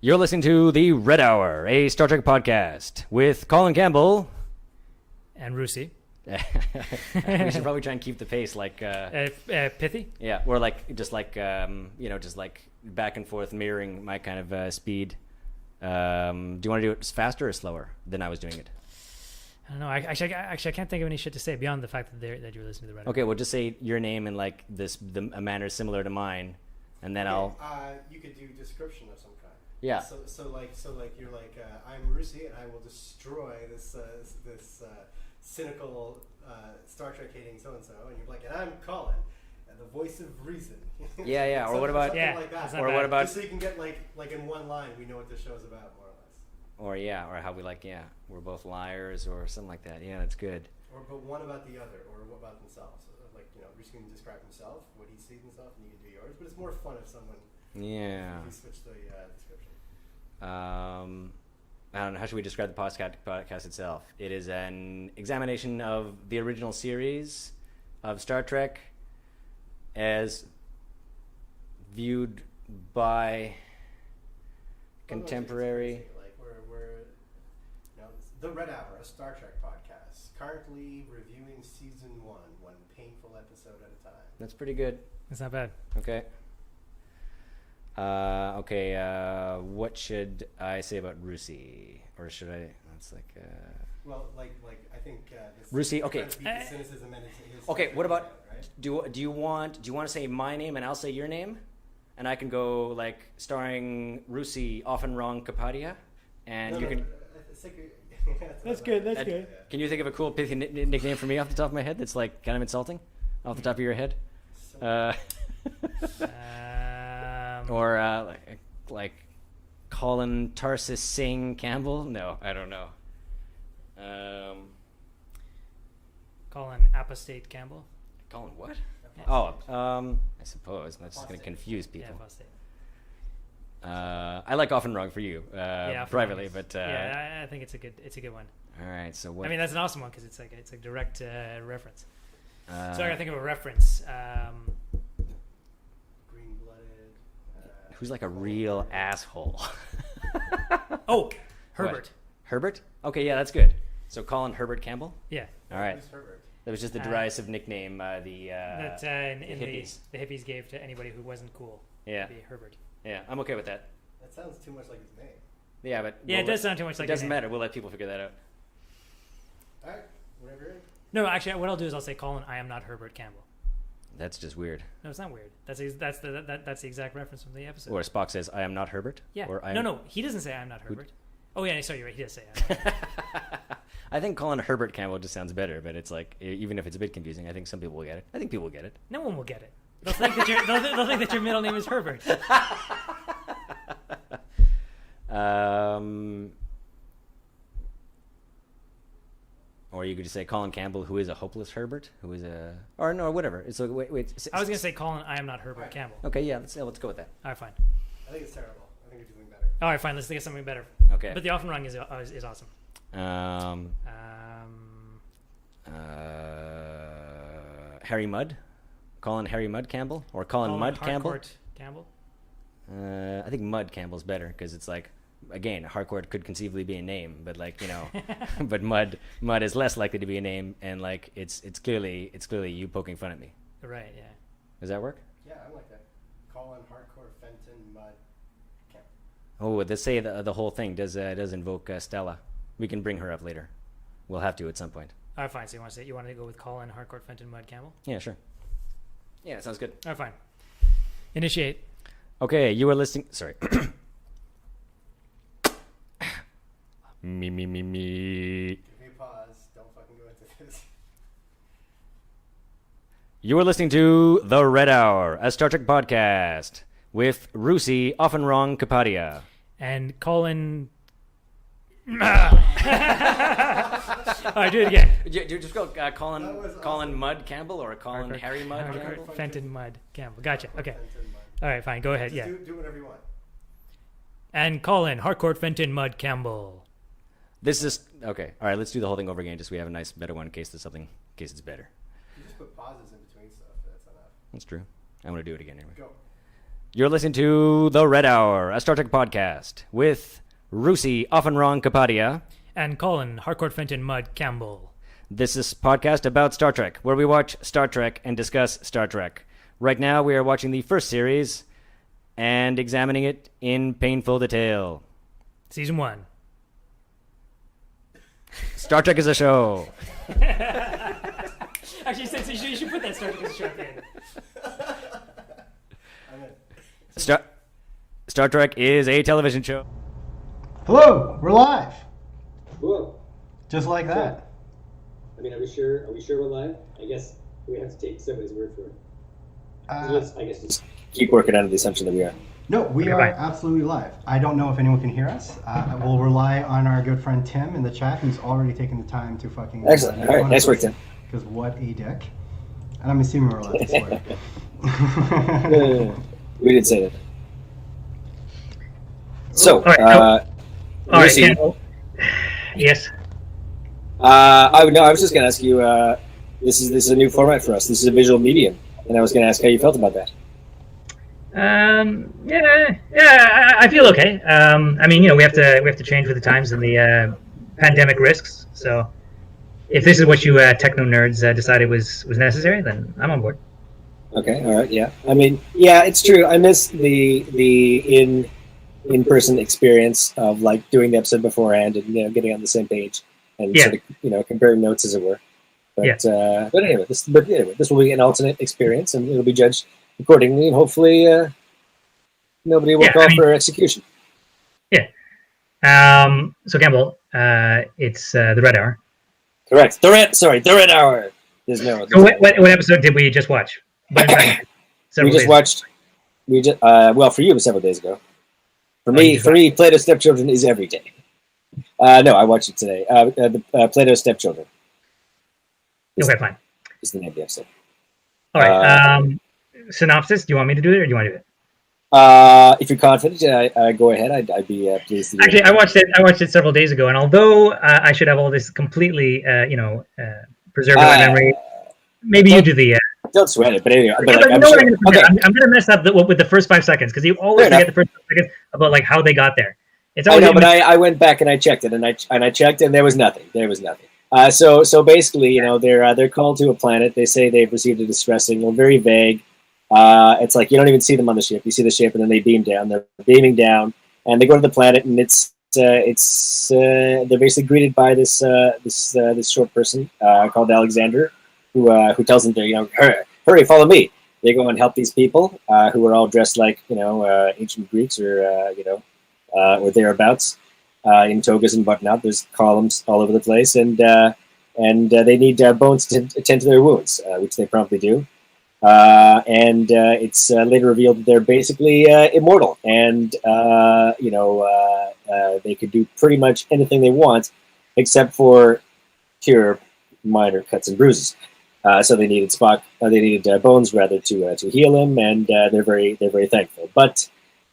You're listening to the Redhour, a Star Trek podcast with Colin Campbell. And Rusi. We should probably try and keep the pace Pithy? Yeah, or just like back and forth mirroring my kind of speed. Do you want to do it faster or slower than I was doing it? I don't know. I can't think of any shit to say beyond the fact that you're listening to the Redhour. Okay, well, just say your name in like a manner similar to mine, and then I'll. You could do description of some kind. Yeah. So you're like I'm Rusi and I will destroy this cynical Star Trek hating so and you're like, and I'm Colin, and the voice of reason. Yeah. Or what about like that? Or what about just so you can get like in one line we know what this show's about more or less. Or how we we're both liars or something like that. Yeah, that's good. Or but one about the other, or what about themselves? Rusi can describe himself, what he sees himself, and you can do yours. But it's more fun if someone. Yeah. If you switch the description. I don't know, how should we describe the podcast itself? It is an examination of the original series of Star Trek as viewed by contemporary. We're the Redhour, a Star Trek podcast, currently reviewing season 1, one painful episode at a time. That's pretty good. That's not bad. Okay. What should I say about Rusi? Or should I? That's like. Well, I think. Rusi. Okay. Cynicism and his okay. What about? Right? Do you want to say my name and I'll say your name, and I can go like starring Rusi, often wrong Kapadia, and you can. That's good. That's good. Can you think of a cool pithy nickname for me off the top of my head that's like kind of insulting, off the top of your head? Or like Colin Tarsus Singh Campbell? No, I don't know. Colin Apostate Campbell. Colin what? Apostate. I suppose that's just going to confuse people. Yeah, Apostate. I like often wrong for you privately, but I think it's a good one. All right, so what? I mean, that's an awesome one because it's a direct reference. So I gotta think of a reference. Who's like a real asshole? Oh, Herbert. What? Herbert? Okay, yeah, that's good. So Colin Herbert Campbell? Yeah. All right. Who's Herbert? That was just the derisive nickname that the hippies. The hippies gave to anybody who wasn't cool. Yeah. To be Herbert. Yeah, I'm okay with that. That sounds too much like his name. Yeah, but it does sound too much like. It doesn't matter. We'll let people figure that out. All right, whatever you're in. No, actually, what I'll do is I'll say, Colin, I am not Herbert Campbell. That's just weird. No, it's not weird. That's the exact reference from the episode. Or Spock says, "I am not Herbert." Yeah. Or No, he doesn't say I'm not Herbert. Oh yeah, sorry, you're right. He does say. I think calling Herbert Campbell just sounds better, but it's like even if it's a bit confusing, I think some people will get it. I think people will get it. No one will get it. They'll think that your middle name is Herbert. Or you could just say Colin Campbell, who is a hopeless Herbert, who is a, or no, whatever. It's like wait. I was gonna say Colin, I am not Herbert Campbell. Okay, yeah, let's go with that. All right, fine. I think it's terrible. I think you're doing better. All right, fine. Let's think of something better. Okay. But the often wrong is awesome. Harry Mudd, Colin Harry Mudd Campbell, or Colin Mudd Campbell. Campbell. I think Mudd Campbell's better because it's like, again, Harcourt could conceivably be a name, but like but Mudd is less likely to be a name, and like it's clearly you poking fun at me. Right. Yeah. Does that work? Yeah, I like that. Colin, Harcourt, Fenton, Mudd, Campbell. Oh, let's say the whole thing does invoke Stella. We can bring her up later. We'll have to at some point. All right, fine. So you want to go with Colin, Harcourt, Fenton, Mudd, Campbell? Yeah, sure. Yeah, that sounds good. All right, fine. Initiate. Okay, you are listening. Sorry. me. Give me a pause. Don't fucking go into this. You are listening to The Redhour, a Star Trek podcast with Rusi, often wrong Kapadia. And Colin. All right, do it again. Just go Colin Mudd Campbell or Colin Harry Mudd Campbell? Fenton Mudd Campbell. Gotcha. Okay. Fenton, Mudd. All right, fine. Go ahead. Yeah. Do whatever you want. And Colin, Harcourt, Fenton, Mudd, Campbell. This is okay. All right, let's do the whole thing over again. Just so we have a nice, better one in case there's something, in case it's better. You just put pauses in between stuff. That's enough. That's true. I'm gonna do it again anyway. Go. You're listening to The Redhour, a Star Trek podcast with Rusi, often wrong Kapadia. And Colin, Harcourt Fenton Mud Campbell. This is a podcast about Star Trek, where we watch Star Trek and discuss Star Trek. Right now, we are watching the first series and examining it in painful detail. Season 1. Star Trek is a show. Actually, you should put that Star Trek as a show at the end. Star Trek is a television show. Hello, we're live. Whoa. Just like that. I mean, are we sure we're live? I guess we have to take somebody's word for it. I guess just keep working under the assumption that we are. No, we are absolutely live. I don't know if anyone can hear us. We'll rely on our good friend Tim in the chat, who's already taken the time to fucking... Excellent. All right, nice work, Tim. Because what a dick. And I'm assuming we're allowed to swear. We did say that. So, all right, yes. I was just going to ask you. This is a new format for us. This is a visual medium, and I was going to ask how you felt about that. I feel okay. I mean, we have to change with the times and the pandemic risks. So, if this is what you techno nerds decided was necessary, then I'm on board. Okay, all right, yeah. I mean, yeah, it's true. I miss the in-person experience of like doing the episode beforehand and getting on the same page and sort of comparing notes, as it were. But anyway, this will be an alternate experience, and it'll be judged accordingly, and hopefully nobody will call for execution. Yeah. So Campbell, it's the Red Hour. Correct. The Red Hour. There's no. So what episode did we just watch? For you, it was several days ago. For me, Plato Stepchildren is every day. No, I watched it today. Plato Stepchildren. Okay, fine. Is the name of the episode. All right. Synopsis. Do you want me to do it, or do you want to do it? If you're confident, go ahead. I'd be pleased to do Actually, I watched it several days ago, and although I should have all this completely, preserved in my memory, maybe you do the. Don't sweat it, but anyway. I'm going to mess up with the first 5 seconds because you always forget the first 5 seconds about like how they got there. It's always but I went back and I checked it, and I checked, and there was nothing. So basically, they're called to a planet. They say they've received a distress signal, very vague. It's like you don't even see them on the ship. You see the ship, and then they beam down. They're beaming down, and they go to the planet, and they're basically greeted by this short person called Alexander, who tells them to hurry, follow me. They go and help these people who are all dressed like ancient Greeks or thereabouts in togas and whatnot. There's columns all over the place, and they need bones to attend to their wounds, which they promptly do. It's later revealed that they're basically immortal, and they could do pretty much anything they want, except for cure minor cuts and bruises. So they needed bones rather to heal him, and they're very thankful. But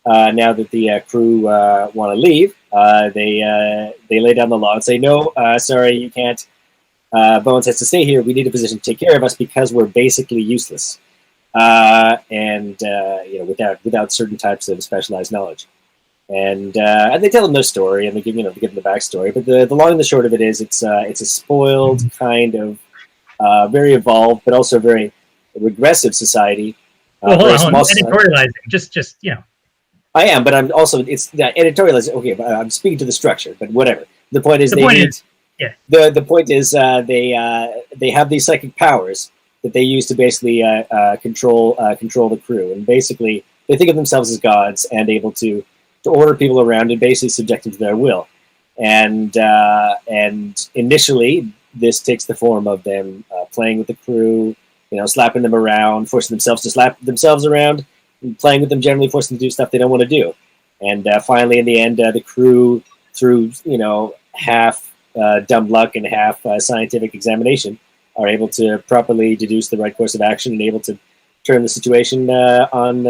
now that the crew want to leave, they lay down the law and say, no, sorry, you can't. Bones has to stay here. We need a physician to take care of us because we're basically useless, without certain types of specialized knowledge. And they tell them their story, and they give them the backstory. But the long and the short of it is, it's a spoiled kind of very evolved, but also very regressive society. Well, hold on. Editorializing, just. I am, but I'm also editorializing. Okay, but I'm speaking to the structure, but whatever. The point is, the point is they have these psychic powers that they use to basically control the crew, and basically they think of themselves as gods and able to order people around and basically subject them to their will. And initially, this takes the form of them playing with the crew, slapping them around, forcing themselves to slap themselves around, and playing with them, generally forcing them to do stuff they don't want to do. And finally, in the end, the crew, through half dumb luck and half scientific examination, are able to properly deduce the right course of action and able to turn the situation on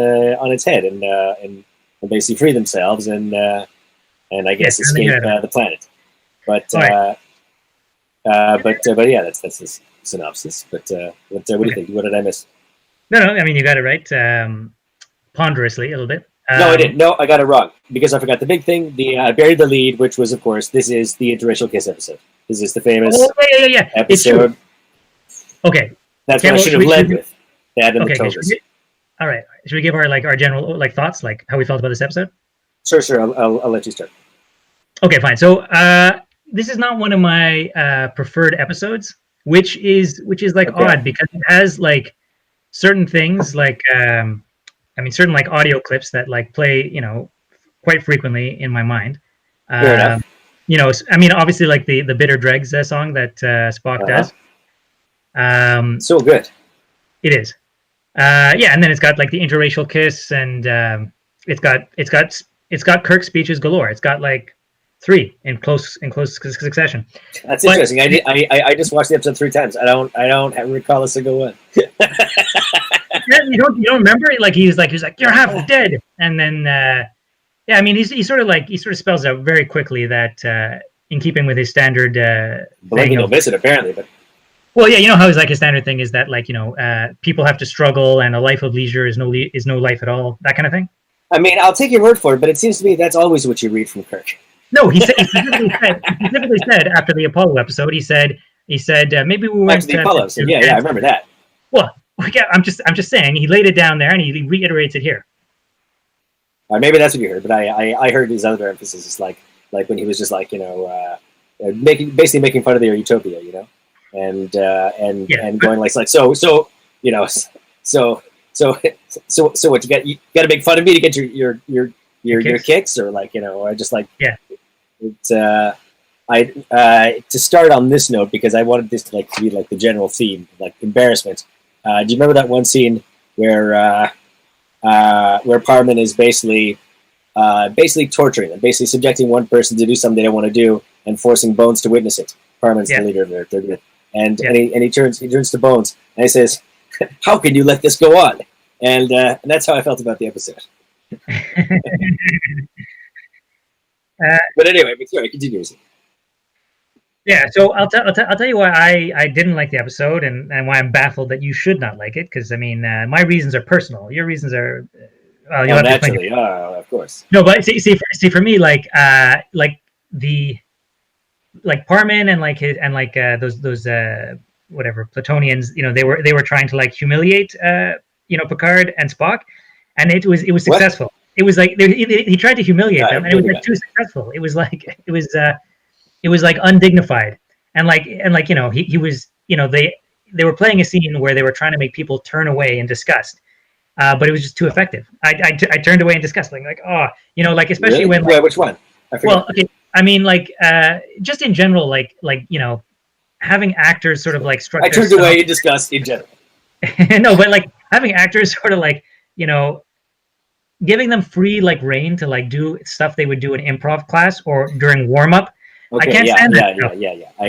its head and basically free themselves and I guess escape the planet. But yeah, that's the synopsis. But what do you think? What did I miss? No. I mean, you got it right. ponderously a little bit. No, I didn't. No, I got it wrong because I forgot the big thing. I buried the lead, which was, of course, this is the interracial kiss episode. This is the famous Yeah. episode. Okay. That's what I should have led with. That and the Okay. togas. All right. Should we give our general thoughts, like how we felt about this episode? Sure. I'll let you start. Okay, fine. So this is not one of my preferred episodes, which is like odd because it has like certain things like certain like audio clips that like play quite frequently in my mind. Fair enough. Obviously like the Bitter Dregs song that Spock does. So good. It is. And then it's got like the interracial kiss, and it's got Kirk speeches galore. It's got like 3 in close succession. That's interesting. I just watched the episode 3 times. I don't recall a single one. You don't remember? Like he was like you're half dead, and then he sort of spells out very quickly that in keeping with his standard. Believe you'll miss it apparently, but. Well, yeah, you know how his standard thing is that people have to struggle and a life of leisure is no life at all, that kind of thing. I mean, I'll take your word for it, but it seems to me that's always what you read from Kirk. No, he specifically said after the Apollo episode, he said maybe we went to the Apollo episode. Yeah, I remember that. Well, yeah, I'm just saying he laid it down there and he reiterates it here. Maybe that's what you heard, but I heard his other emphasis is like when he was just like basically making fun of their utopia, and going like so what you got to make fun of me to get your kicks or or just like it's to start on this note because I wanted this to be like the general theme like embarrassment. Do you remember that one scene where Parman is basically torturing them, basically subjecting one person to do something they don't want to do and forcing Bones to witness it? Parman's the leader of their group. And he turns to Bones and he says, "How can you let this go on?" And that's how I felt about the episode. But anyway, sorry, continue. Yeah, so I'll tell you why I didn't like the episode and why I'm baffled that you should not like it because my reasons are personal. Your reasons are you'll have naturally, of course. No, but see for me like Parman and those whatever Platonians, they were trying to like humiliate Picard and Spock, and it was successful. What? It was like he tried to humiliate them, and it was like too successful. It was like undignified, and he was they were playing a scene where they were trying to make people turn away in disgust, but it was just too effective. I turned away in disgust, especially when which one? Well, okay. Just in general, having actors sort of like structure. I turned away in disgust in general. No, but having actors sort of giving them free reign to do stuff they would do in improv class or during warm up. Okay, I can't stand that. Yeah. I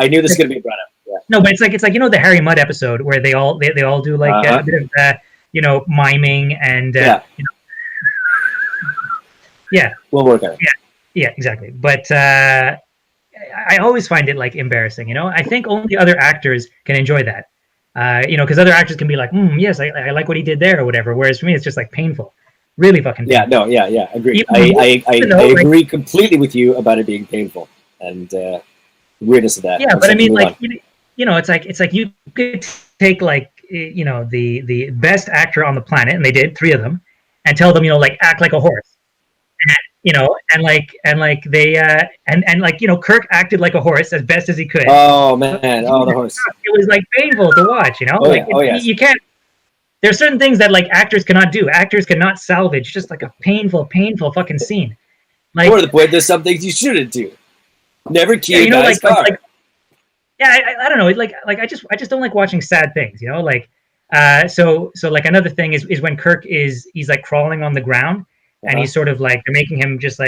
knew this was going to be brought up. Yeah. No, but it's like the Harry Mudd episode where they all do a bit of miming and We'll work on it. Yeah, exactly. But I always find it embarrassing. I think only other actors can enjoy that. Because other actors can be like, yes, I like what he did there or whatever. Whereas for me, it's just painful, really fucking painful. Agreed. I agree completely with you about it being painful and the weirdness of that. Yeah, but it's like you could take the best actor on the planet, and they did 3 of them, and tell them act like a horse. Kirk acted like a horse as best as he could. Oh man, the horse. It was painful to watch, Yes. You can't. There's certain things that actors cannot do. Actors cannot salvage just a painful fucking scene. More to the point, there's some things you shouldn't do. Never key a guy's car. I don't know. I just don't like watching sad things. So another thing is when Kirk he's crawling on the ground. And he's sort of they're making him just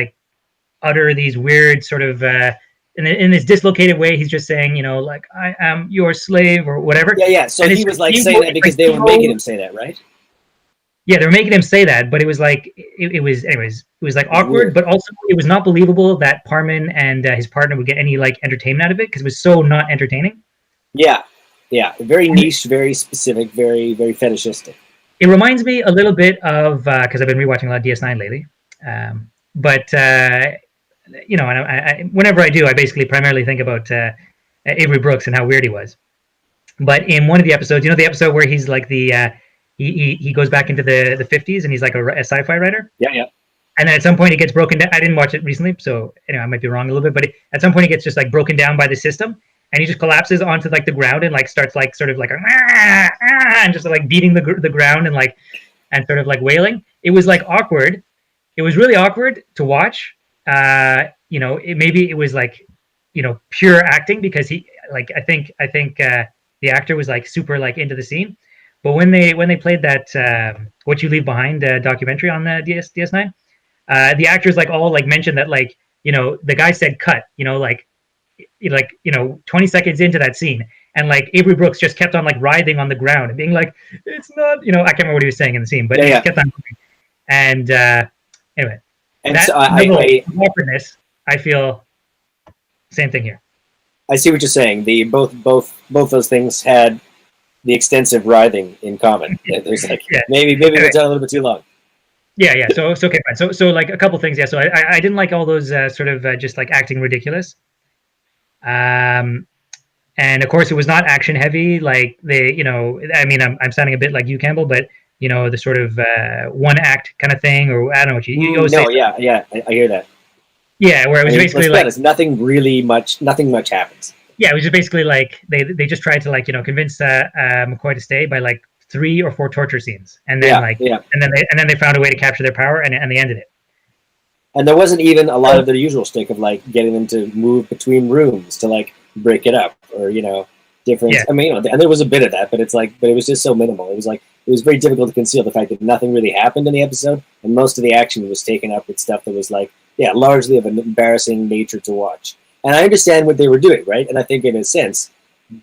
utter these weird sort of in this dislocated way. He's just saying, I am your slave or whatever. Yeah. So and he was saying that because they were making him say that, right? Yeah, they're making him say that, but it was it was awkward, weird. But also it was not believable that Parman and his partner would get any entertainment out of it because it was so not entertaining. Yeah. Very niche, very specific, very very fetishistic. It reminds me a little bit of because I've been rewatching a lot of DS9 lately. But you know, and whenever I do, I basically primarily think about Avery Brooks and how weird he was. But in one of the episodes, you know, the episode where he's like he goes back into the 50s and he's like a sci-fi writer. Yeah, yeah. And then at some point it gets broken down. I didn't watch it recently, so anyway, I might be wrong a little bit. But at some point it gets just like broken down by the system, and he just collapses onto like the ground and like starts like sort of like and just like beating the ground and like and sort of like wailing. It was like awkward. It was really awkward to watch. You know, maybe it was like, you know, pure acting because he like I think the actor was like super like into the scene. But when they played that What You Leave Behind documentary on the DS9, the actors like all like mentioned that like, you know, the guy said cut, you know, like you know 20 seconds into that scene, and like Avery Brooks just kept on like writhing on the ground and being like, it's not, you know, I can't remember what he was saying in the scene, but he just kept on moving. And anyway, And that so awkwardness, I feel same thing here. I see what you're saying. The both those things had the extensive writhing in common. There's like maybe it's done a little bit too long. Yeah. So okay, fine. So like a couple things. Yeah. So I didn't like all those sort of just like acting ridiculous. And of course it was not action heavy. Like they, you know, I mean, I'm sounding a bit like you, Campbell, but you know, the sort of one act kind of thing, or I don't know what you go say. No, yeah, I hear that. Yeah, where it was basically like nothing much happens. Yeah, it was just basically like they just tried to like, you know, convince McCoy to stay by like 3 or 4 torture scenes, and then and then they found a way to capture their power, and they ended it. And there wasn't even a lot of the usual stick of like getting them to move between rooms to like break it up, or you know, different. Yeah. I mean, you know, and there was a bit of that, but it was just so minimal. It was very difficult to conceal the fact that nothing really happened in the episode, and most of the action was taken up with stuff that was like, largely of an embarrassing nature to watch. And I understand what they were doing, right? And I think in a sense,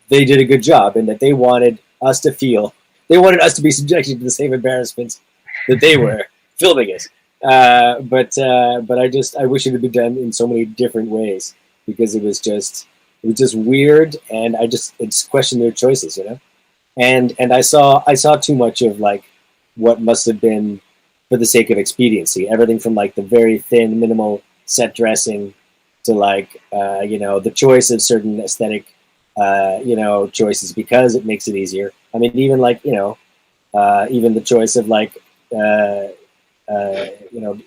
they did a good job in that they wanted us to be subjected to the same embarrassments that they were filming it. But I wish it had been done in so many different ways, because it was just weird, and I just questioned their choices, you know. And I saw too much of like what must have been for the sake of expediency. Everything from like the very thin, minimal set dressing to like you know, the choice of certain aesthetic you know, choices because it makes it easier. I mean, even like, you know, even the choice of like you know,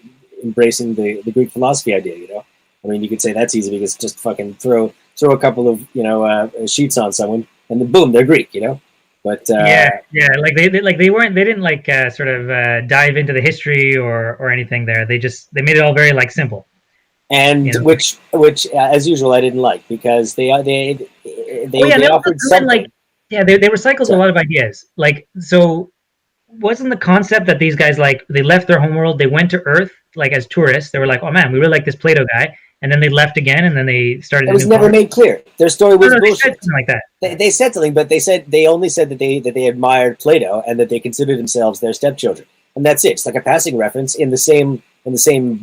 embracing the Greek philosophy idea, you know. I mean, you could say that's easy because just fucking throw a couple of, you know, sheets on someone and then boom, they're Greek, you know. But like they didn't like sort of dive into the history or anything there. They made it all very like simple. And you know? which as usual I didn't like, because they offered something. Like, yeah, they recycled a lot of ideas. Like, so wasn't the concept that these guys, like, they left their homeworld, they went to Earth like as tourists, they were like, oh man, we really like this Plato guy, and then they left again, and then they started. It was never made clear. Their story was bullshit. They said something like that. They said something, but they only said that they admired Plato and that they considered themselves their stepchildren, and that's it. It's like a passing reference in the same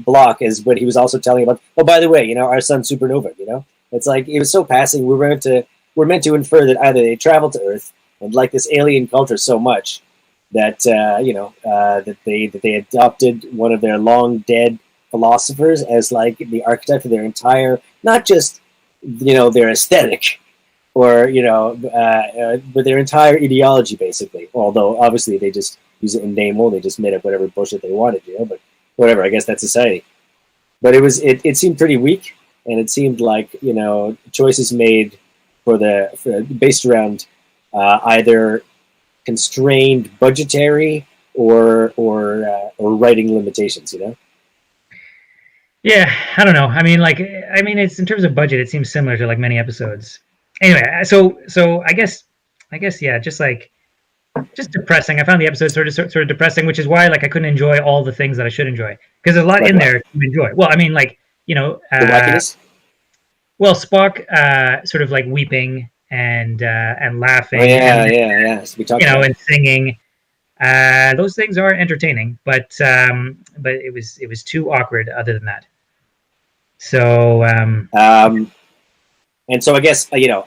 block as what he was also telling about. Oh, by the way, you know, our son supernova. You know, it's like it was so passing. We're meant to infer that either they traveled to Earth and like this alien culture so much that you know, that they adopted one of their long dead philosophers as like the archetype of their entire, not just, you know, their aesthetic, or you know, but their entire ideology basically. Although obviously they just use it in name only, just made up whatever bullshit they wanted, you know. But whatever, I guess that's society. But it seemed pretty weak, and it seemed like, you know, choices made based around either constrained budgetary or writing limitations, you know. Yeah, I don't know. I mean, it's in terms of budget, it seems similar to like many episodes. Anyway, so I guess yeah, just depressing. I found the episode sort of depressing, which is why like I couldn't enjoy all the things that I should enjoy, because there's a lot in there to enjoy. Well, I mean, like, you know, well, Spock sort of like weeping and laughing. Oh, yeah. So you know, and singing. Those things are entertaining, but it was too awkward. Other than that, so and so I guess, you know,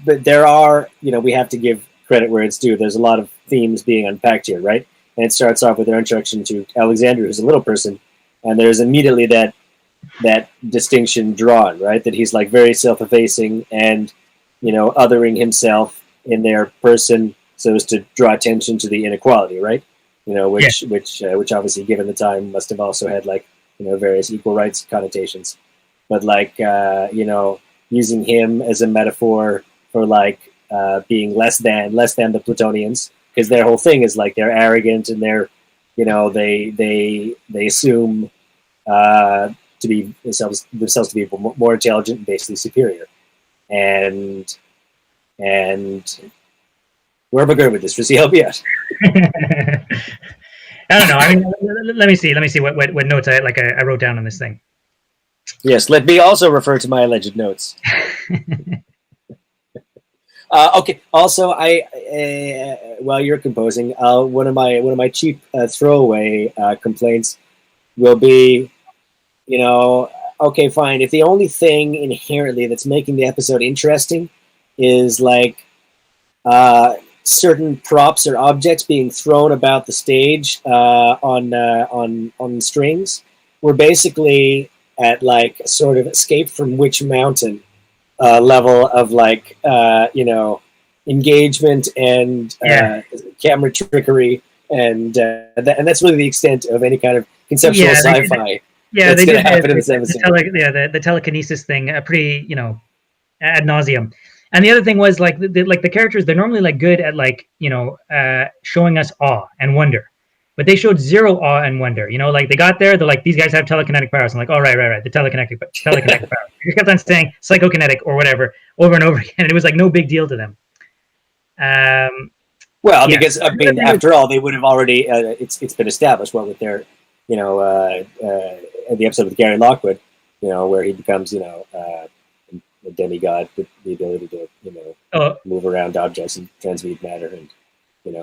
but there are, you know, we have to give credit where it's due. There's a lot of themes being unpacked here, right? And it starts off with their introduction to Alexander, who's a little person, and there's immediately that distinction drawn, right? That he's like very self-effacing and, othering himself in their person so as to draw attention to the inequality, right? Which obviously, given the time, must have also had like, various equal rights connotations. But like, using him as a metaphor for like being less than the Platonians, because their whole thing is like they're arrogant and they're, they assume to be themselves to be more intelligent and basically superior. And where am I going with this? Rizzy, help me out. I don't know. I mean, let me see what notes I wrote down on this thing. Yes, let me also refer to my alleged notes. Okay. Also, while you're composing, one of my cheap throwaway complaints will be, okay, fine. If the only thing inherently that's making the episode interesting is like certain props or objects being thrown about the stage on strings, we're basically at like a sort of Escape from Witch Mountain level of like engagement and camera trickery, and that's really the extent of any kind of conceptual sci-fi. That's going to happen in this episode. The telekinesis thing, pretty ad nauseum. And the other thing was like the characters, they're normally like good at like showing us awe and wonder. But they showed zero awe and wonder. Like they got there, they're like, these guys have telekinetic powers. I'm like, oh, right, the telekinetic powers. They kept on saying psychokinetic or whatever over and over again. And it was like no big deal to them. Because I mean, after all, they would have already. It's been established with their, the episode with Gary Lockwood, where he becomes, a demigod with the ability to, move around objects and transmute matter and.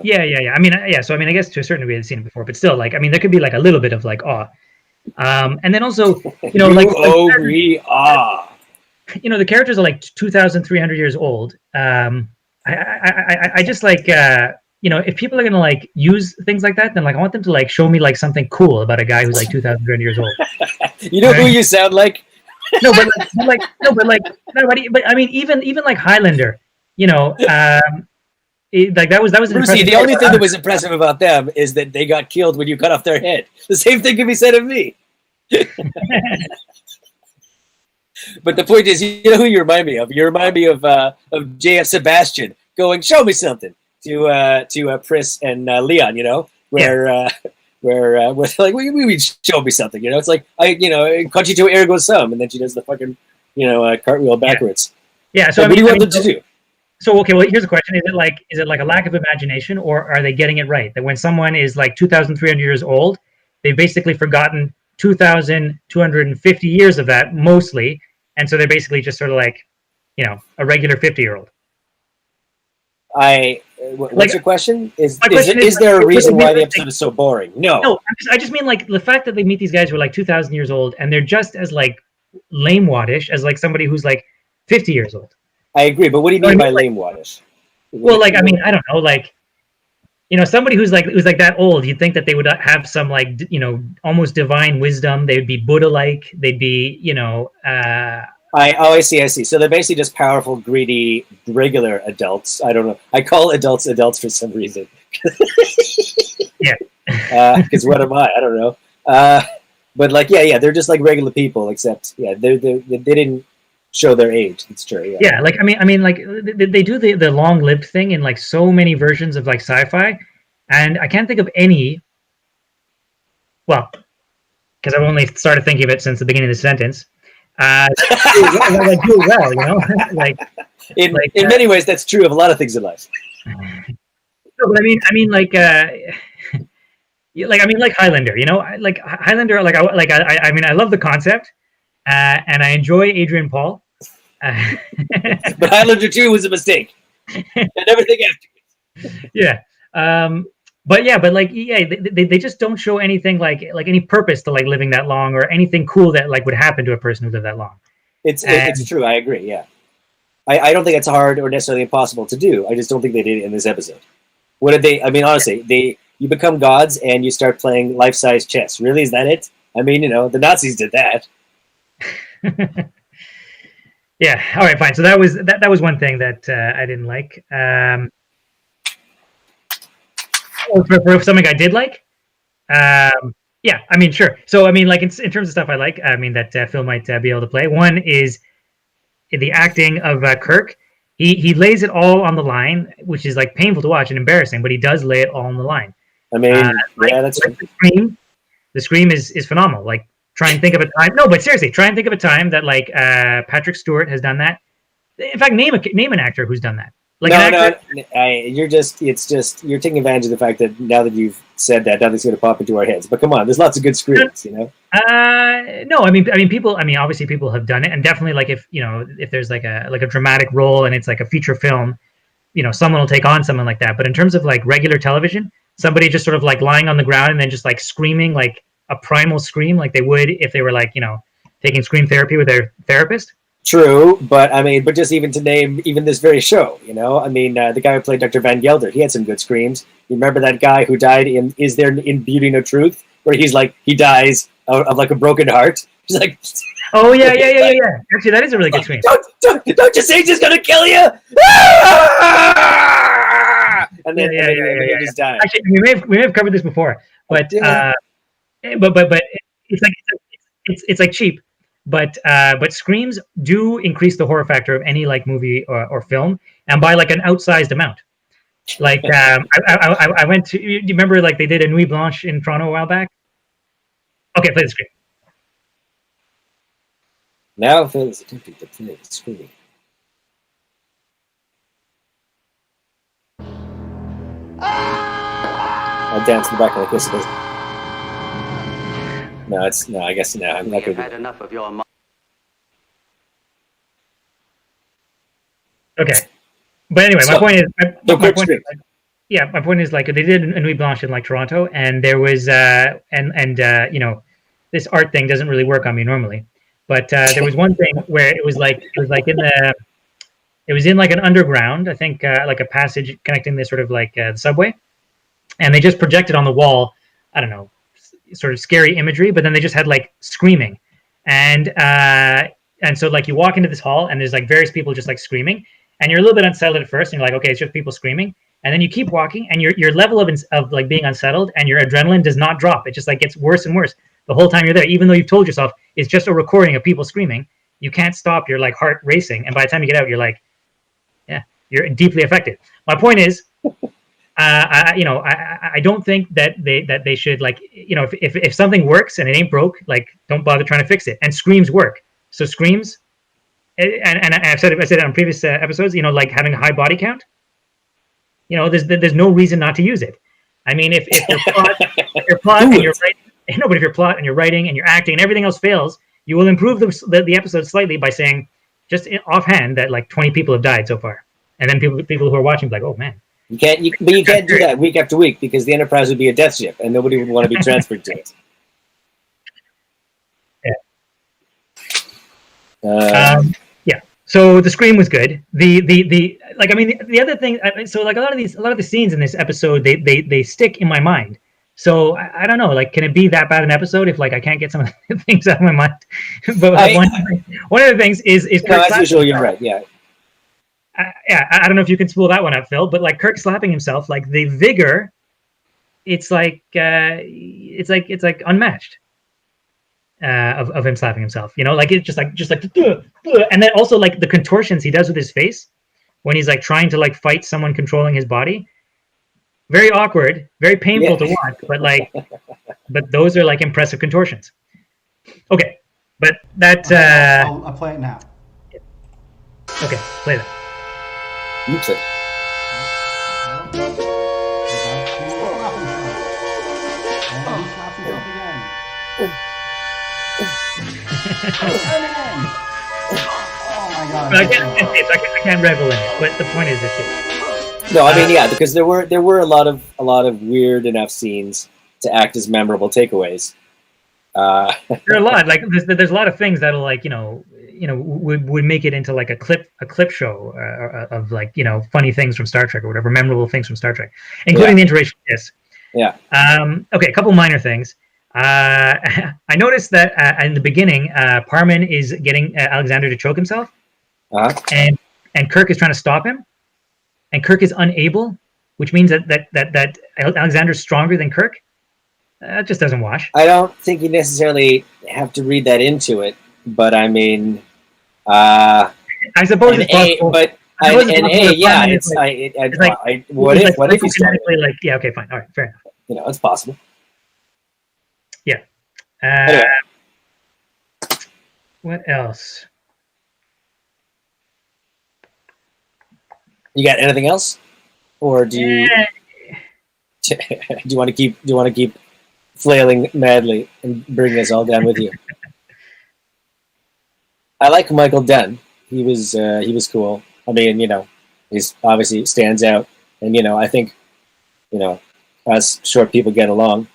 Yeah. I mean, So I guess to a certain degree they've seen it before, but still, like, I mean, there could be like a little bit of like awe, and then also, the characters are like 2,300 years old. I just like, if people are gonna like use things like that, then like I want them to like show me like something cool about a guy who's like 2,300 years old. Who you sound like? But I mean, even like Highlander, that was Brucey, the only thing that was impressive about them is that they got killed when you cut off their head. The same thing can be said of me. But the point is, who you remind me of? You remind me of J.F. Sebastian going, "Show me something" to Pris and Leon. Where they're like, we show me something. It's like cogito ergo sum, and then she does the fucking cartwheel backwards. Yeah. So what do you want them to do? So okay, well here's a question: Is it like a lack of imagination, or are they getting it right? That when someone is like 2,300 years old, they've basically forgotten 2,250 years of that mostly, and so they're basically just sort of like, a regular 50-year-old. What's your question? Is there a reason why the episode is so boring? No. I just mean like the fact that they meet these guys who are like 2,000 years old, and they're just as like lame-waddish as like somebody who's like 50 years old. I agree, but what do you mean by lame-waddish? Well, like, I mean, I don't know, like, somebody who's like that old, you'd think that they would have some like, almost divine wisdom. They would be Buddha-like. They'd be, I see. So they're basically just powerful, greedy, regular adults. I don't know. I call adults for some reason. Yeah. Because what am I? I don't know. But like, they're just like regular people, except they didn't show their age. It's true. Yeah. Yeah. Like, I mean, like they do the long-lived thing in like so many versions of like sci-fi, and I can't think of any. Well, because I've only started thinking of it since the beginning of the sentence. Like do it well, like in many ways that's true of a lot of things in life. No, but I mean like Highlander, like Highlander, I mean I love the concept, and I enjoy Adrian Paul, but Highlander 2 was a mistake and everything after. Yeah. But they just don't show anything like any purpose to like living that long, or anything cool that like would happen to a person who lived that long. It's true. I agree. Yeah. I don't think it's hard or necessarily impossible to do. I just don't think they did it in this episode. What did they? I mean, honestly, you become gods and you start playing life-size chess. Really, is that it? I mean, the Nazis did that. Yeah. All right. Fine. So that was one thing that I didn't like. For something I did like. Yeah. I mean, sure. So I mean, like in terms of stuff I like, I mean that Phil might be able to play. One is the acting of Kirk. He lays it all on the line, which is like painful to watch and embarrassing, but he does lay it all on the line. I mean, that's like the scream is phenomenal. Like, try and think of a time. No, but seriously, try and think of a time that like Patrick Stewart has done that. In fact, name an actor who's done that. Like you're taking advantage of the fact that now that you've said that, nothing's going to pop into our heads. But come on, there's lots of good screams, No, I mean, people. I mean, obviously, people have done it, and definitely, like if there's like a dramatic role and it's like a feature film, someone will take on someone like that. But in terms of like regular television, somebody just sort of like lying on the ground and then just like screaming like a primal scream, like they would if they were like taking scream therapy with their therapist. True, but I mean, but just even to name even this very show, I mean, the guy who played Dr. Van Gelder, he had some good screams. You remember that guy who died in Is There in Beauty No Truth, where he's like he dies of like a broken heart. He's like, oh yeah. Actually, that is a really good scream. Don't you say he's just gonna kill you? And then he just died. Actually, we may have covered this before, but it's like cheap. But screams do increase the horror factor of any like movie or film, and by like an outsized amount. Like I went to. Do you remember like they did a Nuit Blanche in Toronto a while back? Okay, play the scream. Now Phil is attempting to play the scream. I'll dance in the back of the kiss. No, I guess no. I'm not going to. Had enough of your. Okay, but anyway, my point is like they did a Nuit Blanche in like Toronto, and there was this art thing doesn't really work on me normally, but there was one thing where it was in like an underground, I think like a passage connecting this sort of like the subway, and they just projected on the wall, I don't know, sort of scary imagery, but then they just had like screaming, and so like you walk into this hall and there's like various people just like screaming, and you're a little bit unsettled at first, and you're like, okay, it's just people screaming, and then you keep walking, and your level of like being unsettled and your adrenaline does not drop. It just like gets worse and worse the whole time you're there, even though you've told yourself it's just a recording of people screaming. You can't stop your like heart racing, and by the time you get out, you're like, yeah, you're deeply affected. My point is, I don't think that they should like, if something works and it ain't broke, like don't bother trying to fix it. And screams work. So screams, and I said it on previous episodes, like having a high body count. There's no reason not to use it. I mean, if your plot and you're writing, but if your plot and your writing and your acting and everything else fails, you will improve the episode slightly by saying just offhand that like 20 people have died so far, and then people who are watching be like, oh man. You can't do that week after week because the Enterprise would be a death ship and nobody would want to be transferred to it. Yeah. Yeah. So the scream was good. The other thing. So like a lot of the scenes in this episode, they stick in my mind. So I don't know. Like, can it be that bad an episode if like I can't get some of the things out of my mind? But one of the things is as usual, you're right. Yeah. I don't know if you can spool that one up, Phil, but like Kirk slapping himself, like the vigor, it's like unmatched of him slapping himself. Like it's just like, and then also like the contortions he does with his face when he's like trying to like fight someone controlling his body. Very awkward, very painful to watch, but those are like impressive contortions. Okay, but that. I'll play it now. Okay, play that. You play. Oh my god! I can't revel in it, but the point is this. No, I mean because there were a lot of weird enough scenes to act as memorable takeaways. There are a lot. Like there's a lot of things that'll like would make it into like a clip show of like funny things from Star Trek or whatever, memorable things from Star Trek, including the interracial kiss. Yeah. Okay, a couple minor things. I noticed that in the beginning, Parman is getting Alexander to choke himself, and Kirk is trying to stop him, and Kirk is unable, which means that Alexander's stronger than Kirk. That just doesn't wash. I don't think you necessarily have to read that into it, but I mean, I suppose it's possible. But what if you started? Like, yeah, okay, fine, all right, fair enough. It's possible. Yeah. Anyway. What else? You got anything else, or do you do you want to keep flailing madly and bringing us all down with you? I like Michael Dunn. He was cool. I mean, he's obviously stands out, and I think, us short people get along.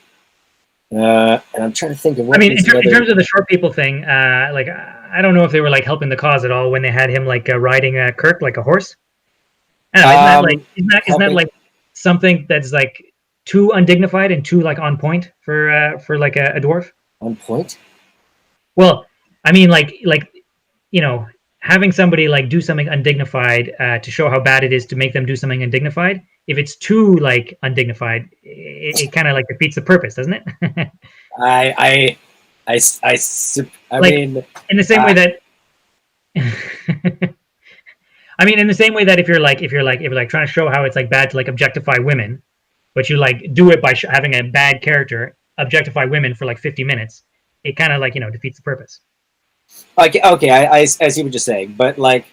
And I'm trying to think of what. I mean, in terms of the short people thing, like I don't know if they were like helping the cause at all when they had him like riding Kirk like a horse. I don't know, isn't that like something that's like too undignified and too like on point for like a dwarf? On point? Well, I mean, like having somebody like do something undignified to show how bad it is to make them do something undignified. If it's too like undignified, it kind of like defeats the purpose, doesn't it? I mean, in the same way that. I mean, in the same way that if you're like trying to show how it's like bad to like objectify women, but you like do it by having a bad character objectify women for like 50 minutes, it kind of like defeats the purpose. Okay, I see what you're saying, but I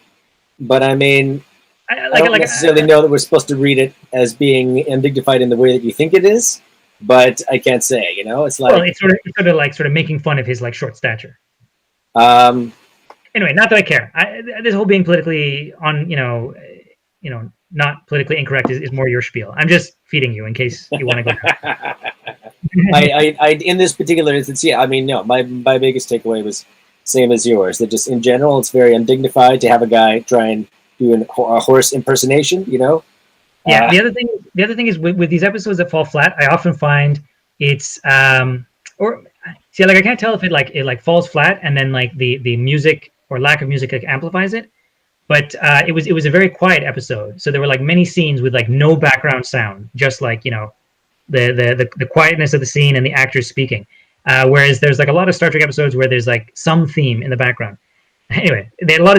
mean, I don't necessarily know that we're supposed to read it as being undignified in the way that you think it is, but I can't say. It's like it's sort of making fun of his like short stature. Anyway, not that I care. This whole being politically not politically incorrect is more your spiel. I'm just feeding you in case you want to go. I in this particular instance, yeah. I mean, no. My biggest takeaway was same as yours. That just in general, it's very undignified to have a guy try and do a horse impersonation. Yeah. The other thing is with these episodes that fall flat, I often find it's I can't tell if it falls flat and then like the music or lack of music like amplifies it, but it was a very quiet episode, so there were like many scenes with like no background sound, just like the quietness of the scene and the actors speaking, whereas there's like a lot of Star Trek episodes where there's like some theme in the background. Anyway, they had a lot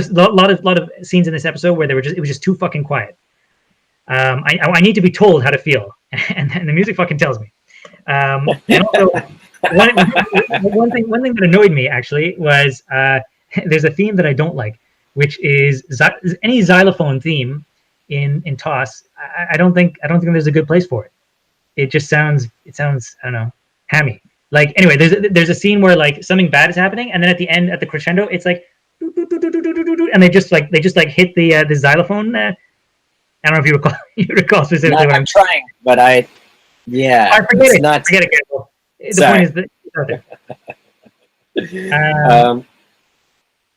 of scenes in this episode where it was just too fucking quiet. I need to be told how to feel, and the music fucking tells me. And also, one thing that annoyed me actually was there's a theme that I don't like, which is any xylophone theme in TOS. I don't think there's a good place for it. It just sounds I don't know, hammy. Like anyway, there's a scene where like something bad is happening, and then at the end at the crescendo, it's like and they just hit the xylophone. I don't know if you recall specifically. I'm trying, but I forget it. The point is that it's out there.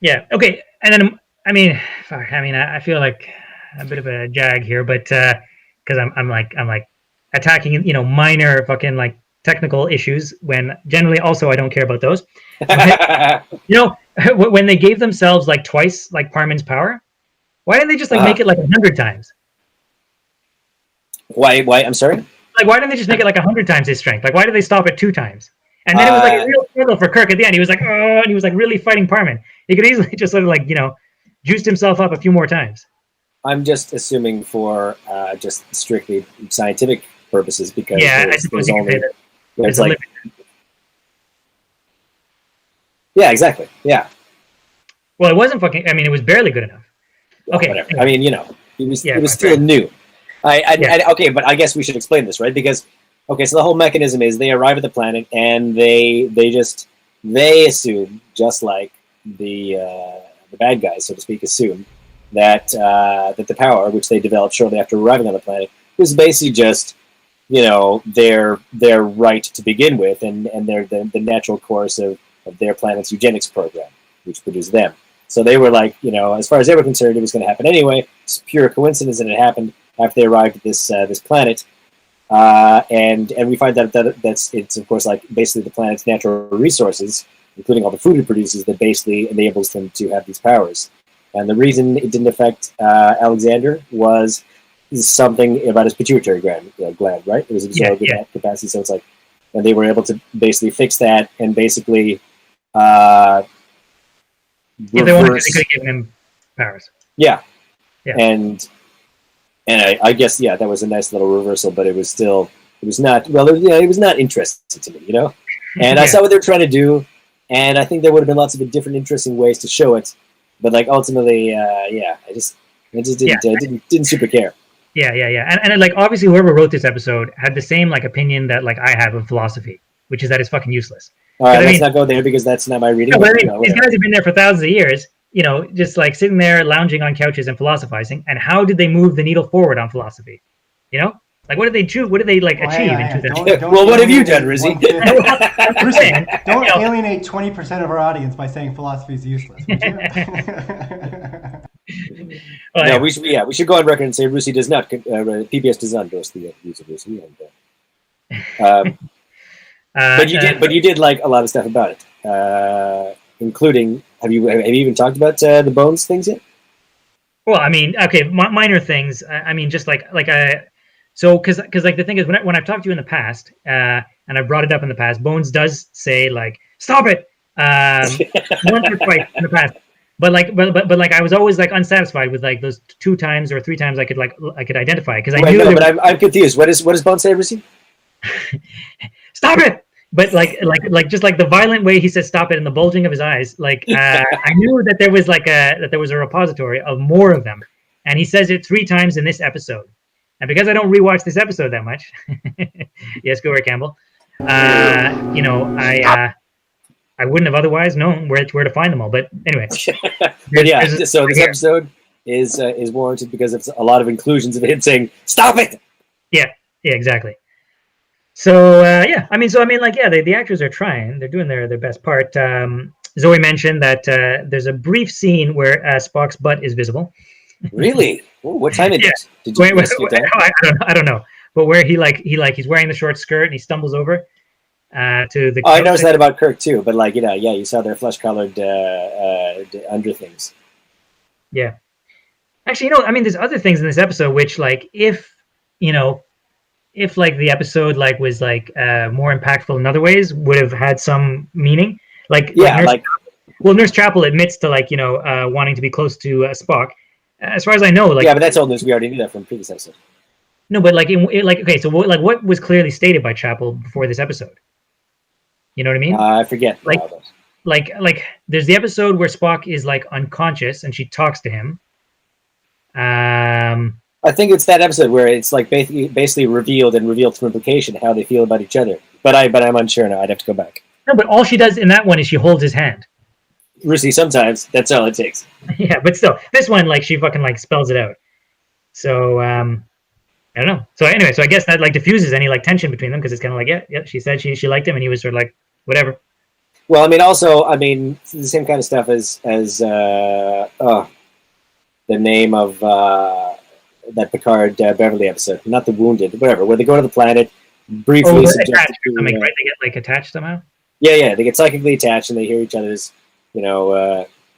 Yeah. Okay. And then I feel like a bit of a jag here, but because I'm like attacking minor fucking like technical issues when generally also I don't care about those. But, when they gave themselves like twice like Parman's power, why didn't they just like make it like 100 times? Why? I'm sorry. Like why didn't they just make it like 100 times his strength? Like why did they stop at 2 times? And then it was like a real struggle for Kirk at the end. He was like, oh, and he was like really fighting Parman. He could easily just sort of like, juiced himself up a few more times. I'm just assuming for just strictly scientific purposes because I suppose you could say that. It's like, yeah, exactly. Yeah. Well, it wasn't fucking. I mean, it was barely good enough. Okay. Whatever. I mean, it was still new. Okay, but I guess we should explain this, right? Because so the whole mechanism is they arrive at the planet and they assume, just like the bad guys, so to speak, assume that the power which they developed shortly after arriving on the planet was basically just their right to begin with and the natural course of their planet's eugenics program, which produced them. So they were like, as far as they were concerned, it was going to happen anyway. It's pure coincidence that it happened after they arrived at this planet. And we find that it's of course like basically the planet's natural resources, including all the food it produces, that basically enables them to have these powers. And the reason it didn't affect Alexander was something about his pituitary gland, right? It was absorbed in that capacity. So it's like, and they were able to basically fix that and basically if they wanted, they could have given him powers. Yeah. And I guess that was a nice little reversal, but it was not interesting to me, And I saw what they were trying to do, and I think there would have been lots of different interesting ways to show it, but like ultimately, I just didn't super care. Yeah, and like obviously whoever wrote this episode had the same like opinion that like I have of philosophy, which is that it's fucking useless. All right, let's not go there because that's not my reading. No, these guys have been there for thousands of years, just like sitting there lounging on couches and philosophizing. And how did they move the needle forward on philosophy? Like what did they do? What did they achieve in 2000? Well, what have you done, Rizzy? Don't alienate 20% of our audience by saying philosophy is useless. Would you? No, we should go on record and say Rusi does not. PBS does not endorse the use of Rusi. But you did like a lot of stuff about it, including have you even talked about the bones things yet? Well, I mean, okay, minor things. I mean, just so because like the thing is when I've talked to you in the past, and I brought it up in the past, Bones does say like stop it once or twice in the past, but I was always like unsatisfied with like those 2 times or 3 times I could identify because I knew. No, but I'm confused. What does Bones say, Rusi? Stop it! But like just like the violent way he says stop it and the bulging of his eyes, like I knew that there was a repository of more of them, and he says it 3 times in this episode. And because I don't rewatch this episode that much, yes, go Ray Campbell. I wouldn't have otherwise known where to find them all. But anyway, so this episode is warranted because of a lot of inclusions of him saying stop it. Yeah, exactly. So I mean, the actors are trying; they're doing their best part. Zoe mentioned that there's a brief scene where Spock's butt is visible. Really? Ooh, what time is it? Did you I don't know. But where he's wearing the short skirt and he stumbles over to the. Oh, I noticed that about Kirk too. But you saw their flesh-colored under things. Yeah, actually, I mean, there's other things in this episode which, like, if like the episode was more impactful in other ways, would have had some meaning. Nurse Chapel admits to wanting to be close to Spock. As far as I know, but that's old news. We already knew that from previous episode. No, but so what was clearly stated by Chapel before this episode? You know what I mean? I forget. Like there's the episode where Spock is unconscious and she talks to him. I think it's that episode where it's basically revealed through implication how they feel about each other. But I'm unsure now. I'd have to go back. No, but all she does in that one is she holds his hand. Rusi, sometimes that's all it takes. Yeah, but still, this one she fucking spells it out. So I don't know. So anyway, I guess that diffuses any tension between them because it's kind of yeah. She said she liked him and he was sort of whatever. Well, it's the same kind of stuff as the name of that Picard Beverly episode, not the Wounded, whatever, where they go to the planet briefly. Right? They get attached somehow. Yeah, they get psychically attached and they hear each other's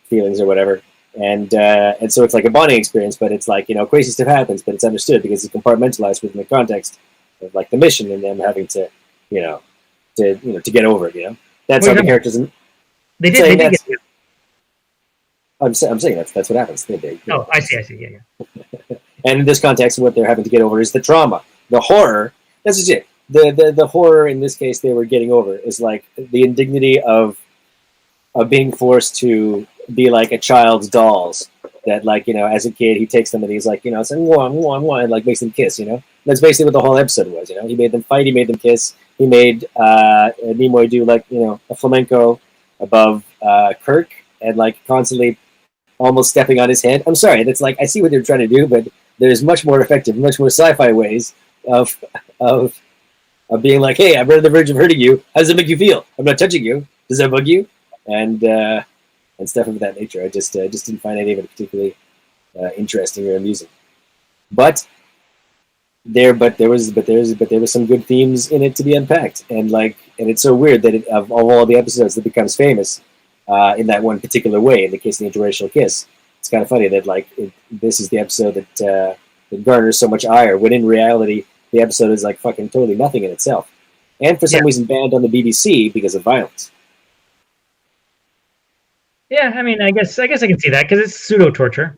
feelings or whatever, and so it's like a bonding experience, but it's crazy stuff happens, but it's understood because it's compartmentalized within the context of the mission and them having to get over it. That's how the characters. They did. I'm saying that's what happens. Oh, I see. Yeah. And in this context, what they're having to get over is the trauma, the horror. That's just it. The horror in this case they were getting over is the indignity of being forced to be like a child's dolls. That as a kid he takes them and he's saying mwah, and makes them kiss. That's basically what the whole episode was. He made them fight, he made them kiss, he made Nimoy do a flamenco above Kirk and constantly almost stepping on his hand. I'm sorry, that's I see what they're trying to do, but there's much more effective, much more sci-fi ways of being hey, I'm right on the verge of hurting you. How does it make you feel? I'm not touching you. Does that bug you? And and stuff of that nature. I just didn't find any of it particularly interesting or amusing. But there was some good themes in it to be unpacked, and it's so weird that of all the episodes that becomes famous in that one particular way. In the case of the interracial kiss, it's kind of funny that this is the episode that garners so much ire, when in reality the episode is like fucking totally nothing in itself, and for some reason banned on the BBC because of violence. Yeah, I mean, I guess I can see that because it's pseudo torture.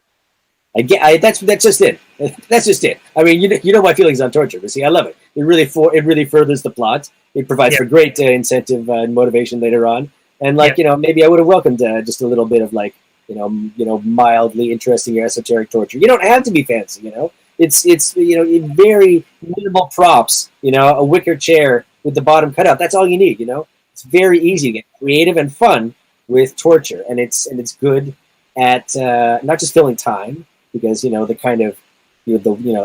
That's just it. That's just it. I mean, you know my feelings on torture, but see, I love it. It really furthers the plot. It provides for great incentive and motivation later on. And maybe I would have welcomed just a little bit of mildly interesting or esoteric torture. You don't have to be fancy, It's very minimal props. A wicker chair with the bottom cut out. That's all you need. It's very easy to get creative and fun with torture, and it's good at not just filling time, because the kind of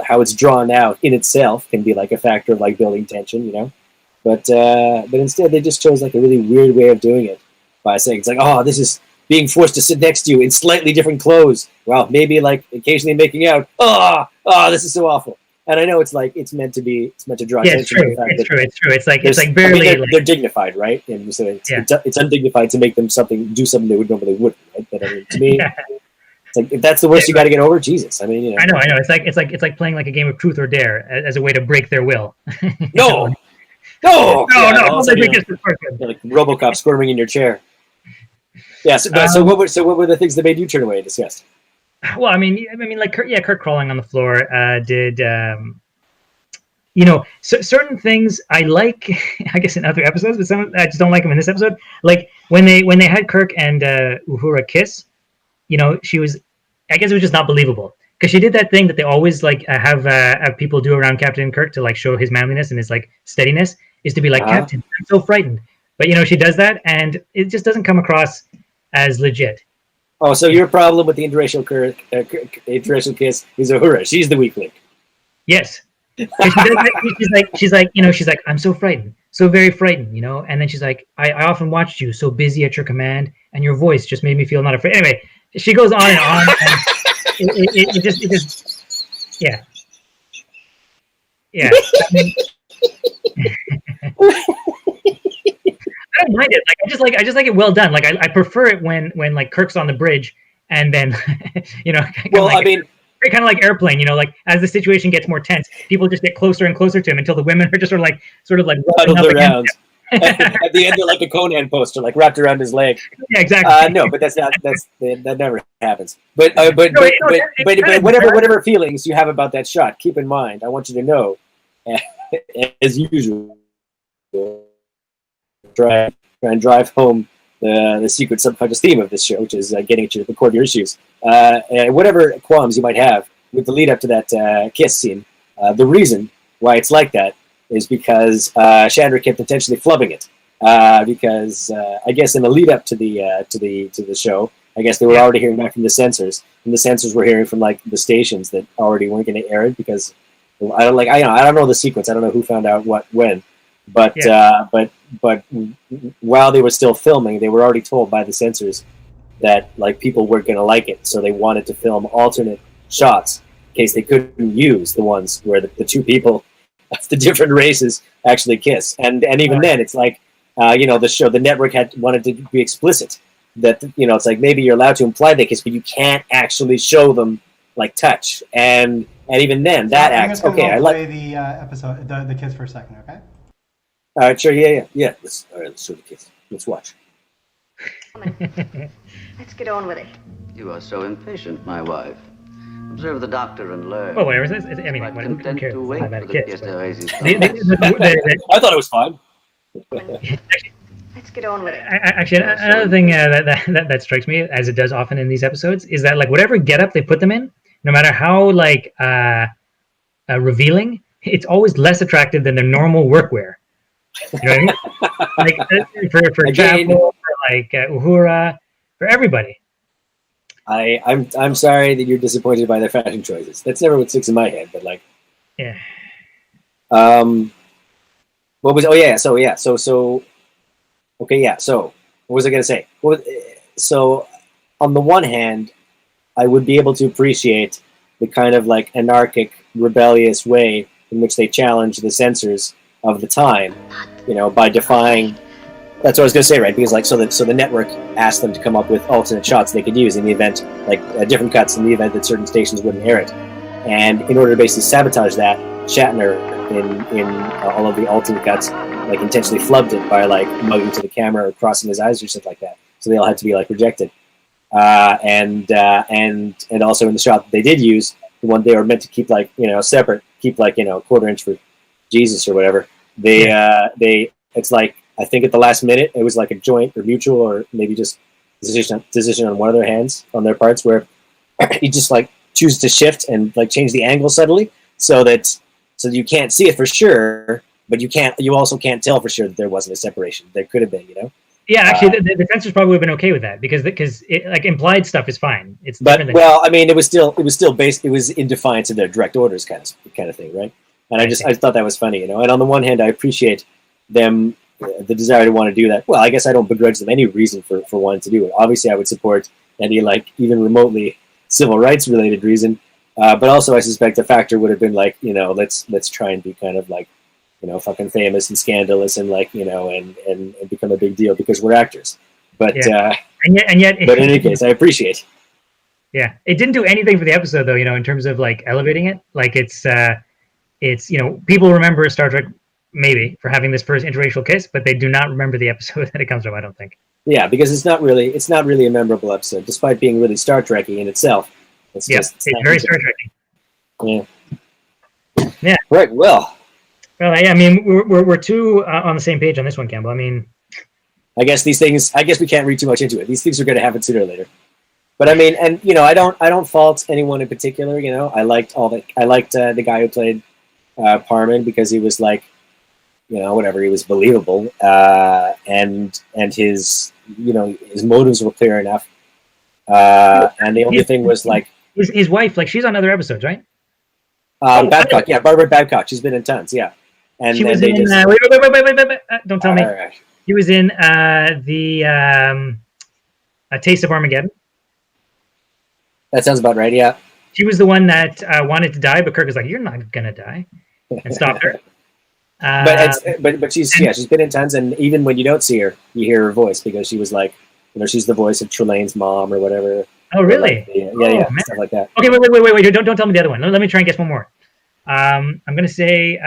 how it's drawn out in itself can be like a factor of like building tension, but instead they just chose like a really weird way of doing it by saying it's like, oh, this is being forced to sit next to you in slightly different clothes, well, maybe like occasionally making out, this is so awful. And I know it's meant to draw attention to the fact that it's true. It's like barely. They're dignified, right? And so it's undignified to make them do something they would normally wouldn't, right? But I mean, to me, it's like if that's the worst you got to get over, Jesus. I mean, I know. It's like playing like a game of truth or dare as a way to break their will. No. Like RoboCop squirming in your chair. Yeah. So what were the things that made you turn away in disgust? Well, I mean, like Kirk crawling on the floor did. Certain things I like, I guess, in other episodes, but some I just don't like them in this episode. Like when they had Kirk and Uhura kiss, she was, I guess it was just not believable, because she did that thing that they always like have people do around Captain Kirk to like show his manliness and his like steadiness, is to be like, Captain, I'm so frightened. But she does that, and it just doesn't come across as legit. Oh, so your problem with the interracial kiss is Uhura. She's the weak link. Yes. She's like, I'm so frightened, so very frightened, and then she's like, I often watched you so busy at your command, and your voice just made me feel not afraid. Anyway, she goes on and on, and it just yeah. I don't mind it. Like I just like it well done. Like I prefer it when like Kirk's on the bridge and then kind of like Airplane, like as the situation gets more tense, people just get closer and closer to him until the women are just sort of like huddled around. At the end, they're like a Conan poster, like wrapped around his leg. Yeah, exactly. No, but that never happens. But whatever feelings you have about that shot, keep in mind, I want you to know, as usual, try and drive home the secret subconscious theme of this show, which is getting to the core of your issues. And whatever qualms you might have with the lead up to that kiss scene, the reason why it's like that is because Chandra kept intentionally flubbing it. Because I guess in the lead up to the show, I guess they were already hearing back from the censors, and the censors were hearing from like the stations that already weren't going to air it, because I don't know the sequence. I don't know who found out what when. But while they were still filming, they were already told by the censors that like people weren't going to like it, so they wanted to film alternate shots in case they couldn't use the ones where the two people of the different races actually kiss. And even then, it's like the network had wanted to be explicit that it's like maybe you're allowed to imply they kiss, but you can't actually show them like touch. And even then, that acts okay. I like the episode, the kiss for a second, okay? All right, sure, yeah. Let's show the kiss. Let's watch. Let's get on with it. You are so impatient, my wife. Observe the doctor and learn. Oh, where is this? I mean, Who cares? to wait About for a the kiss. I thought it was fine. Let's get on with it. Actually, another thing that strikes me, as it does often in these episodes, is that like whatever getup they put them in, no matter how like revealing, it's always less attractive than their normal workwear. You know what I mean? Like for Chapel, for like Uhura, for everybody. I'm sorry that you're disappointed by their fashion choices. That's never what sticks in my head, but like, yeah. What was? Oh yeah. So okay. Yeah. So what was I gonna say? So on the one hand, I would be able to appreciate the kind of like anarchic, rebellious way in which they challenge the censors of the time, by defying. That's what I was going to say, right? Because so the network asked them to come up with alternate shots they could use in the event, like different cuts in the event that certain stations wouldn't air it. And in order to basically sabotage that, Shatner in all of the alternate cuts, like intentionally flubbed it by like mugging to the camera or crossing his eyes or something like that. So they all had to be like rejected. And also in the shot that they did use, the one they were meant to keep like separate, keep like a quarter inch for Jesus or whatever. They it's like I think at the last minute it was like a joint or mutual or maybe just decision on one of their hands on their parts where he just like chooses to shift and like change the angle subtly so you can't see it for sure, but you also can't tell for sure that there wasn't a separation. There could have been, Yeah, actually, the censors probably would have been okay with that because it, like implied stuff is fine. It's but I mean, it was still based. It was in defiance of their direct orders, kind of thing, right? And I thought that was funny, And on the one hand, I appreciate them the desire to want to do that. Well, I guess I don't begrudge them any reason for wanting to do it. Obviously, I would support any like even remotely civil rights related reason, but also I suspect the factor would have been like let's try and be kind of like fucking famous and scandalous and like and become a big deal because we're actors. But and yet but in any case, I appreciate. Yeah, it didn't do anything for the episode though. In terms of like elevating it, like it's people remember Star Trek maybe for having this first interracial kiss, but they do not remember the episode that it comes from. I don't think. Yeah, because it's not really a memorable episode, despite being really Star Trek-y in itself. It's very Star Trek-y. Yeah. Yeah. Right. Well, I mean, we're two on the same page on this one, Campbell. I mean, I guess we can't read too much into it. These things are going to happen sooner or later. But I mean, and I don't fault anyone in particular. I liked the guy who played Parman because he was like, whatever, he was believable, and his his motives were clear enough. And the only thing was like his wife, like she's on other episodes, right? Babcock, yeah, Barbara Babcock. She's been in tons, yeah. And she was in. Wait, don't tell me. Right. She was in the A Taste of Armageddon. That sounds about right. Yeah. She was the one that wanted to die, but Kirk was like, "You're not gonna die," and stopped her. But she's been in tons, and even when you don't see her, you hear her voice because she was like, she's the voice of Trelane's mom or whatever. Oh, really? Like, stuff like that. Okay, wait! Don't tell me the other one. Let me try and guess one more. I'm gonna say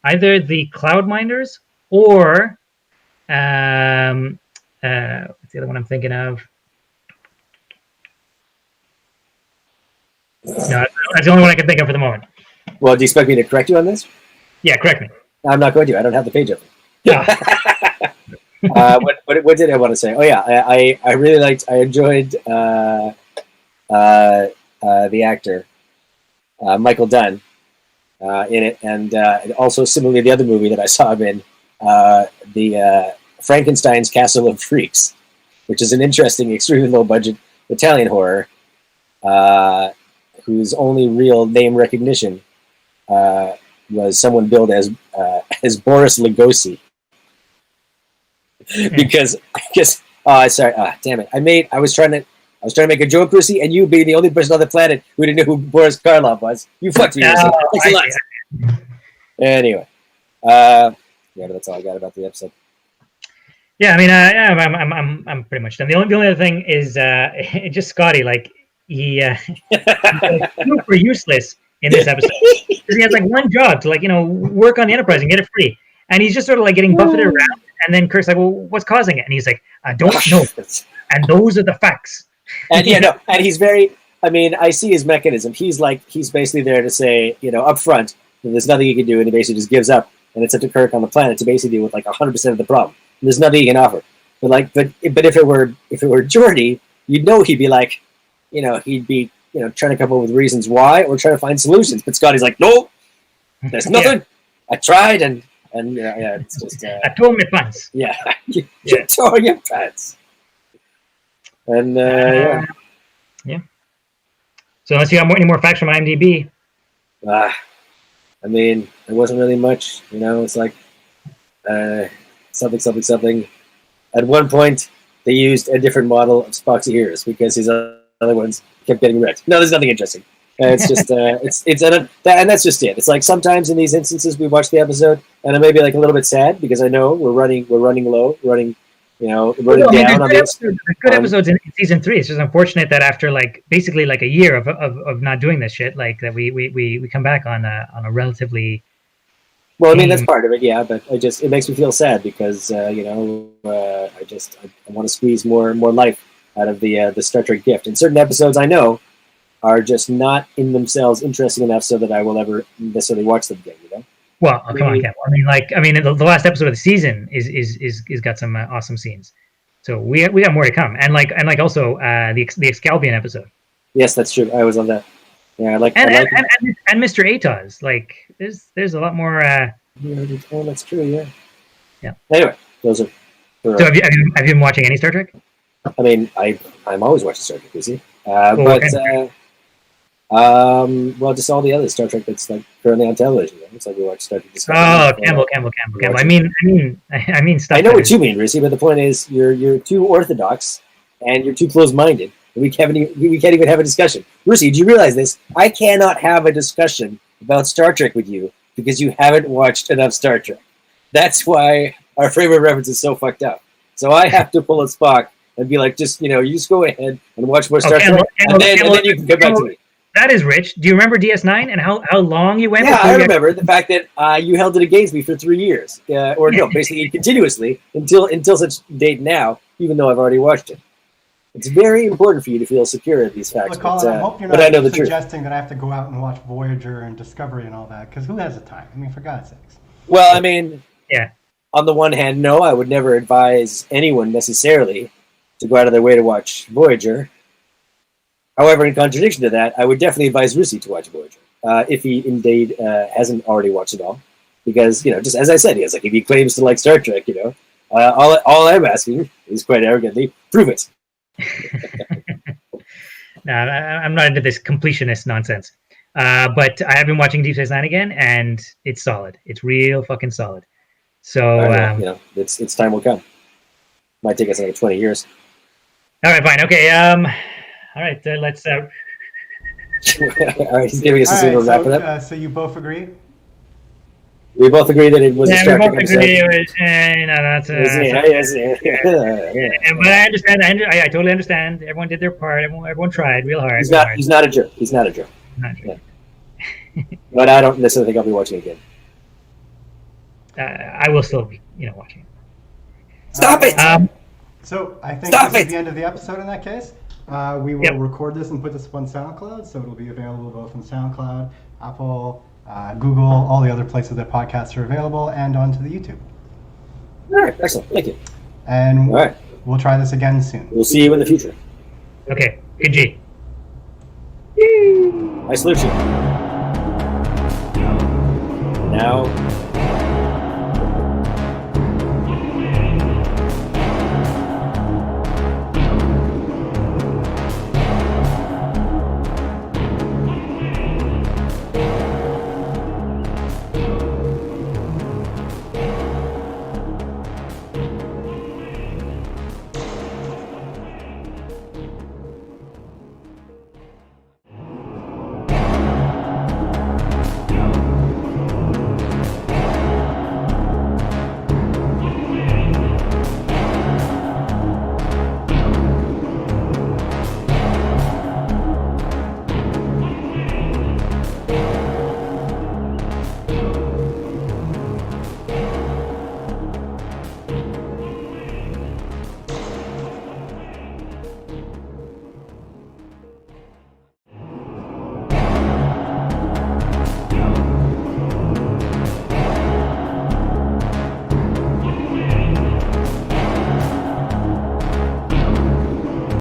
either the Cloudminders or what's the other one I'm thinking of? No, that's the only one I can think of for the moment. Well, do you expect me to correct you on this? Yeah, correct me. I'm not going to. I don't have the page open. Yeah. What did I want to say? Oh yeah, I really enjoyed the actor Michael Dunn in it, and also similarly the other movie that I saw him in, the Frankenstein's Castle of Freaks, which is an interesting, extremely low budget Italian horror, whose only real name recognition was someone billed as Boris Lugosi. Because sorry, damn it! I was trying to make a joke, Brucey, and you being the only person on the planet who didn't know who Boris Karloff was. You fucked me. Thanks a lot. Anyway, that's all I got about the episode. Yeah, I mean, I'm pretty much done. The only other thing is just Scotty. Like he's super useless in this episode because he has like one job to work on the Enterprise and get it free, and he's just sort of like getting buffeted around. And then Kirk's like, "Well, what's causing it?" And he's like, "I don't know." And those are the facts. And and he's very. I mean, I see his mechanism. He's basically there to say, up front, there's nothing he can do, and he basically just gives up, and it's up to Kirk on the planet to basically deal with 100% of the problem. And there's nothing he can offer. But if it were Geordi, you'd know he'd be like, he'd be trying to come up with reasons why or trying to find solutions. But Scotty's like, no, there's nothing. Yeah. I tried and it's just. I tore my pants. Yeah, you tore your pants. And yeah. So unless you got any more facts from IMDb. I mean, it wasn't really much. It's like something. At one point, they used a different model of Spock's ears because his other ones kept getting wrecked. No, there's nothing interesting. It's just and that's just it. It's like sometimes in these instances we watch the episode and I may be like a little bit sad because I know we're running low, running down on this. There's good episodes in season 3. It's just unfortunate that after basically a year of not doing this shit, that we come back on a relatively. Well, I mean that's part of it, yeah. But it makes me feel sad because I want to squeeze more life out of the Star Trek gift. And certain episodes I know are just not in themselves interesting enough so that I will ever necessarily watch them again. Well, come on, Cam. The last episode of the season is got some awesome scenes. So we got more to come, and also the Excalbian episode. Yes, that's true. I always love that. Yeah, and Mr. Atoz. There's a lot more. Oh, that's true. Yeah. Yeah. Anyway, those are. So have you been watching any Star Trek? I mean, I'm always watching Star Trek, you see. Just all the other Star Trek that's currently on television. It's like we watch Star Trek Discovery. Oh, Campbell. I mean stuff. I know what you mean, Russi, but the point is, you're too orthodox and you're too close-minded. We can't even have a discussion. Russi, do you realize this? I cannot have a discussion about Star Trek with you because you haven't watched enough Star Trek. That's why our frame of reference is so fucked up. So I have to pull a Spock and be like, you just go ahead and watch more Star Trek, and then you can come back to me. That is rich. Do you remember DS9 and how long you went? Yeah, I remember the fact that you held it against me for 3 years, basically continuously until such date now. Even though I've already watched it, it's very important for you to feel secure in these facts. Look, Colin, I hope you're not suggesting that I have to go out and watch Voyager and Discovery and all that, because who has the time? I mean, for God's sakes. Well, I mean, yeah. On the one hand, no, I would never advise anyone necessarily to go out of their way to watch Voyager. However, in contradiction to that, I would definitely advise Russi to watch Voyager, if he indeed hasn't already watched it all. Because, just as I said, if he claims to like Star Trek, all I'm asking is quite arrogantly, prove it. No, I'm not into this completionist nonsense. But I have been watching Deep Space Nine again, and it's solid. It's real fucking solid. So, its time will come. Might take us another 20 years. All right, fine. Okay. All right. Let's. All right. He's giving us a single wrap it up. So you both agree? We both agree that it was a Star Trek episode. But I understand. I totally understand. Everyone did their part. Everyone tried real hard. He's not a jerk. He's not a jerk. Yeah. But I don't necessarily think I'll be watching it again. I will still be, watching. Stop it! So I think this is the end of the episode in that case. We will record this and put this up on SoundCloud, so it'll be available both on SoundCloud, Apple, Google, all the other places that podcasts are available, and onto the YouTube. All right, excellent. Thank you. And we'll try this again soon. We'll see you in the future. Okay, good G. I salute you. Now.